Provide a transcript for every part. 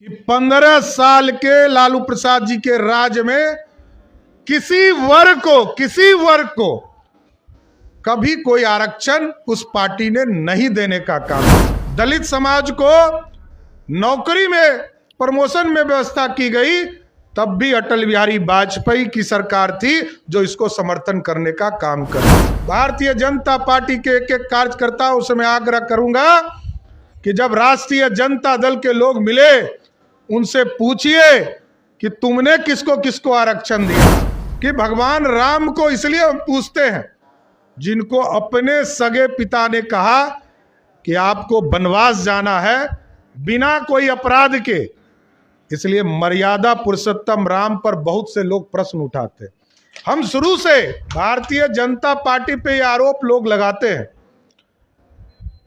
कि 15 साल के लालू प्रसाद जी के राज में किसी वर्ग को कभी कोई आरक्षण उस पार्टी ने नहीं देने का काम किया। दलित समाज को नौकरी में प्रमोशन में व्यवस्था की गई, तब भी अटल बिहारी वाजपेयी की सरकार थी जो इसको समर्थन करने का काम कर रही। भारतीय जनता पार्टी के एक एक कार्यकर्ताओं से मैं आग्रह करूंगा कि जब राष्ट्रीय जनता दल के लोग मिले, उनसे पूछिए कि तुमने किसको किसको आरक्षण दिया। कि भगवान राम को इसलिए हम पूछते हैं जिनको अपने सगे पिता ने कहा कि आपको वनवास जाना है बिना कोई अपराध के, इसलिए मर्यादा पुरुषोत्तम राम पर बहुत से लोग प्रश्न उठाते। हम शुरू से भारतीय जनता पार्टी पे ये आरोप लोग लगाते हैं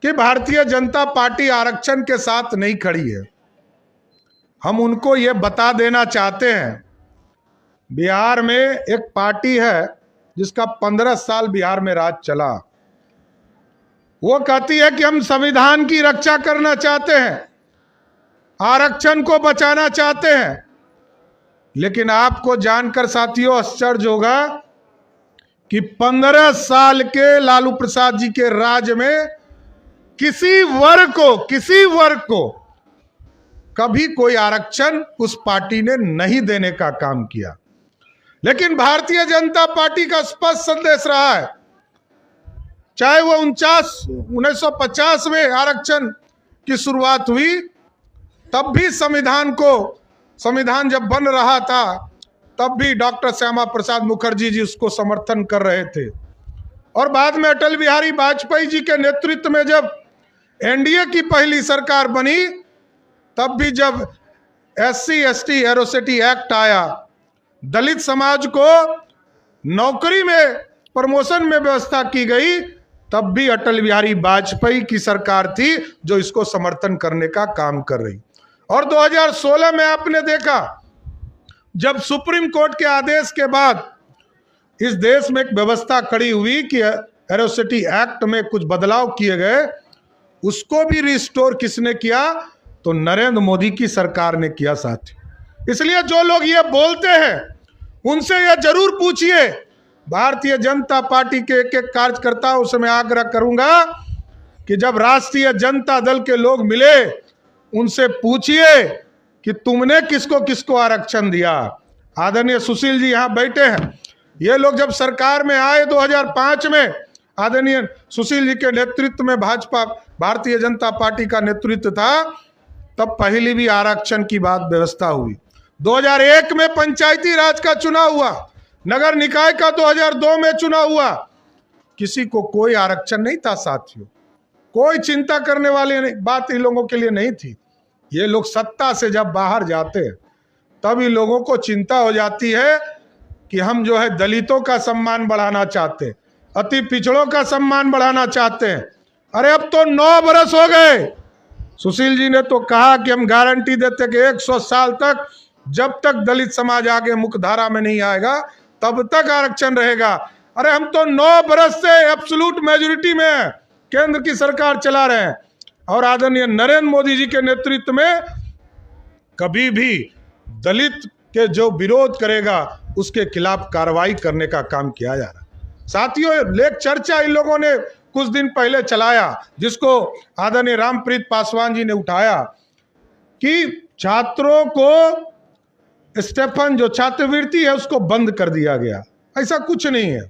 कि भारतीय जनता पार्टी आरक्षण के साथ नहीं खड़ी है। हम उनको ये बता देना चाहते हैं, बिहार में एक पार्टी है जिसका 15 साल बिहार में राज चला। वो कहती है कि हम संविधान की रक्षा करना चाहते हैं, आरक्षण को बचाना चाहते हैं, लेकिन आपको जानकर साथियों आश्चर्य होगा कि 15 साल के लालू प्रसाद जी के राज में किसी वर्ग को कभी कोई आरक्षण उस पार्टी ने नहीं देने का काम किया। लेकिन भारतीय जनता पार्टी का स्पष्ट संदेश रहा है, चाहे वो 1950 में आरक्षण की शुरुआत हुई, तब भी संविधान जब बन रहा था तब भी डॉक्टर श्यामा प्रसाद मुखर्जी जी उसको समर्थन कर रहे थे। और बाद में अटल बिहारी वाजपेयी जी के नेतृत्व में जब एनडीए की पहली सरकार बनी, तब भी जब SC/ST एट्रोसिटी एक्ट आया, दलित समाज को नौकरी में प्रमोशन में व्यवस्था की गई, तब भी अटल बिहारी वाजपेयी की सरकार थी जो इसको समर्थन करने का काम कर रही। और 2016 में आपने देखा, जब सुप्रीम कोर्ट के आदेश के बाद इस देश में एक व्यवस्था खड़ी हुई कि एट्रोसिटी एक्ट में कुछ बदलाव किए गए, उसको भी रिस्टोर किसने किया? तो नरेंद्र मोदी की सरकार ने किया साथी। इसलिए जो लोग ये बोलते हैं उनसे यह जरूर पूछिए। भारतीय जनता पार्टी के एक एक कार्यकर्ताओं से मैं आग्रह करूंगा कि जब राष्ट्रीय जनता दल के लोग मिले, उनसे पूछिए कि तुमने किसको किसको आरक्षण दिया। आदरणीय सुशील जी यहाँ बैठे हैं, ये लोग जब सरकार में आए 2005 में, आदरणीय सुशील जी के नेतृत्व में भाजपा भारतीय जनता पार्टी का नेतृत्व था, तब पहली भी आरक्षण की बात व्यवस्था हुई। 2001 में पंचायती राज का चुनाव हुआ, नगर निकाय का 2002 में चुनाव हुआ, किसी को कोई आरक्षण नहीं था साथियों। कोई चिंता करने वाली बात इन लोगों के लिए नहीं थी। ये लोग सत्ता से जब बाहर जाते हैं तब इन लोगों को चिंता हो जाती है कि हम जो है दलितों का सम्मान बढ़ाना चाहते हैं, अति पिछड़ों का सम्मान बढ़ाना चाहते हैं। अरे अब तो 9 बरस हो गए। सुशील जी ने तो कहा कि हम गारंटी देते कि 100 साल तक, जब तक दलित समाज आगे मुख्यधारा में नहीं आएगा तब तक आरक्षण रहेगा। अरे हम तो 9 बरस से एब्सोल्यूट मेजोरिटी में केंद्र की सरकार चला रहे हैं, और आदरणीय नरेंद्र मोदी जी के नेतृत्व में कभी भी दलित के जो विरोध करेगा उसके खिलाफ कार्रवाई करने का काम किया जा रहा है। साथियों, लेख चर्चा इन लोगों ने कुछ दिन पहले चलाया, जिसको आदरणीय रामप्रीत पासवान जी ने उठाया, कि छात्रों को स्टेफन जो छात्रवृत्ति है उसको बंद कर दिया गया। ऐसा कुछ नहीं है।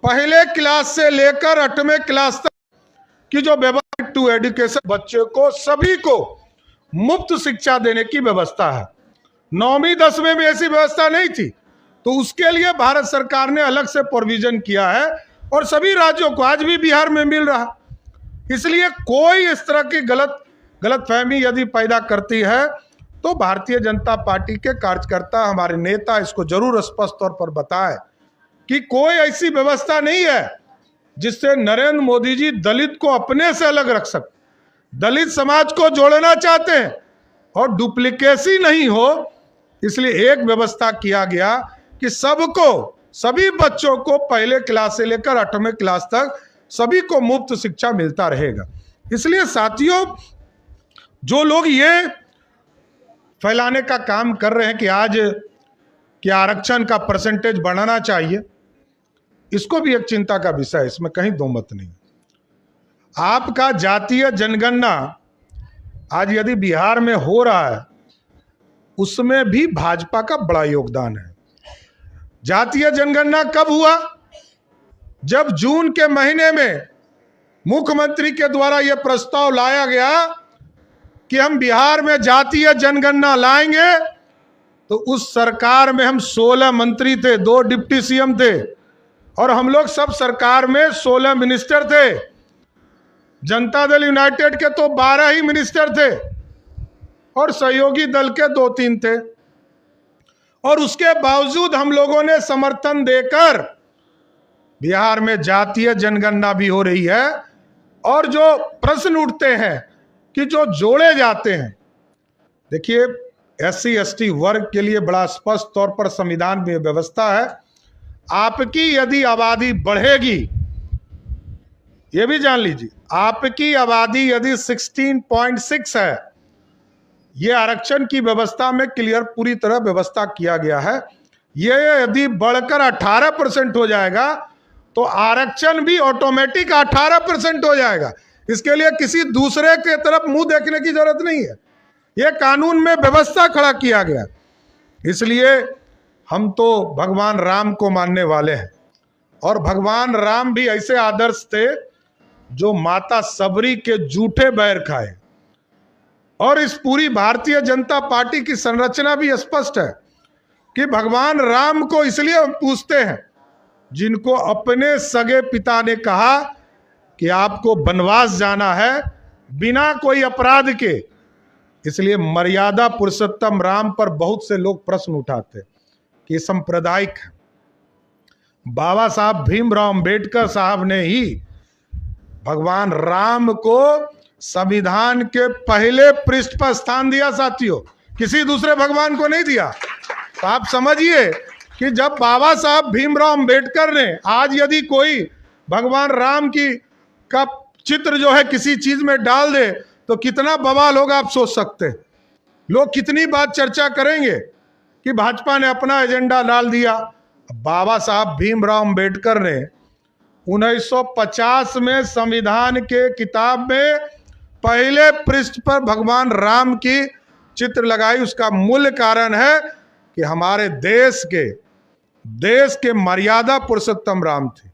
पहले क्लास से लेकर 8वें क्लास तक की जो व्यवस्था टू एजुकेशन, बच्चे को सभी को मुफ्त शिक्षा देने की व्यवस्था है। 9वीं 10वीं में ऐसी व्यवस्था नहीं थी, तो उसके लिए भारत सरकार ने अलग से प्रोविजन किया है और सभी राज्यों को आज भी बिहार में मिल रहा। इसलिए कोई इस तरह की गलतफहमी यदि पैदा करती है तो भारतीय जनता पार्टी के कार्यकर्ता, हमारे नेता इसको जरूर स्पष्ट तौर पर बताएं कि कोई ऐसी व्यवस्था नहीं है जिससे नरेंद्र मोदी जी दलित को अपने से अलग रख सकते। दलित समाज को जोड़ना चाहते हैं और डुप्लीकेसी नहीं हो, इसलिए एक व्यवस्था किया गया कि सभी बच्चों को पहले क्लास से लेकर 8वें क्लास तक सभी को मुफ्त शिक्षा मिलता रहेगा। इसलिए साथियों, जो लोग ये फैलाने का काम कर रहे हैं कि आज कि आरक्षण का परसेंटेज बढ़ाना चाहिए, इसको भी एक चिंता का विषय है, इसमें कहीं दो मत नहीं। आपका जातीय जनगणना आज यदि बिहार में हो रहा है, उसमें भी भाजपा का बड़ा योगदान है। जातीय जनगणना कब हुआ? जब जून के महीने में मुख्यमंत्री के द्वारा यह प्रस्ताव लाया गया कि हम बिहार में जातीय जनगणना लाएंगे, तो उस सरकार में हम 16 मंत्री थे, 2 डिप्टी सीएम थे, और हम लोग सब सरकार में 16 मिनिस्टर थे। जनता दल यूनाइटेड के तो 12 ही मिनिस्टर थे और सहयोगी दल के 2-3 थे, और उसके बावजूद हम लोगों ने समर्थन देकर बिहार में जातीय जनगणना भी हो रही है। और जो प्रश्न उठते हैं कि जो जोड़े जाते हैं, देखिए SC ST वर्ग के लिए बड़ा स्पष्ट तौर पर संविधान में व्यवस्था है, आपकी यदि आबादी बढ़ेगी, ये भी जान लीजिए, आपकी आबादी यदि 16.6 है, ये आरक्षण की व्यवस्था में क्लियर पूरी तरह व्यवस्था किया गया है, ये यदि बढ़कर 18% हो जाएगा तो आरक्षण भी ऑटोमेटिक 18% हो जाएगा। इसके लिए किसी दूसरे के तरफ मुंह देखने की जरूरत नहीं है, ये कानून में व्यवस्था खड़ा किया गया। इसलिए हम तो भगवान राम को मानने वाले हैं, और भगवान राम भी ऐसे आदर्श थे जो माता सबरी के जूठे बैर खाए। और इस पूरी भारतीय जनता पार्टी की संरचना भी स्पष्ट है कि भगवान राम को इसलिए हम पूछते हैं जिनको अपने सगे पिता ने कहा कि आपको वनवास जाना है बिना कोई अपराध के। इसलिए मर्यादा पुरुषोत्तम राम पर बहुत से लोग प्रश्न उठाते कि सांप्रदायिक है। बाबा साहब भीमराव अंबेडकर साहब ने ही भगवान राम को संविधान के पहले पृष्ठ पर स्थान दिया साथियों, किसी दूसरे भगवान को नहीं दिया। तो आप समझिए कि जब बाबा साहब भीमराव अंबेडकर ने, आज यदि कोई भगवान राम की का चित्र जो है किसी चीज में डाल दे तो कितना बवाल होगा आप सोच सकते हैं। लोग कितनी बात चर्चा करेंगे कि भाजपा ने अपना एजेंडा डाल दिया। बाबा साहब भीमराव अंबेडकर ने 1950 में संविधान के किताब में पहले पृष्ठ पर भगवान राम की चित्र लगाई। उसका मूल कारण है कि हमारे देश के मर्यादा पुरुषोत्तम राम थे।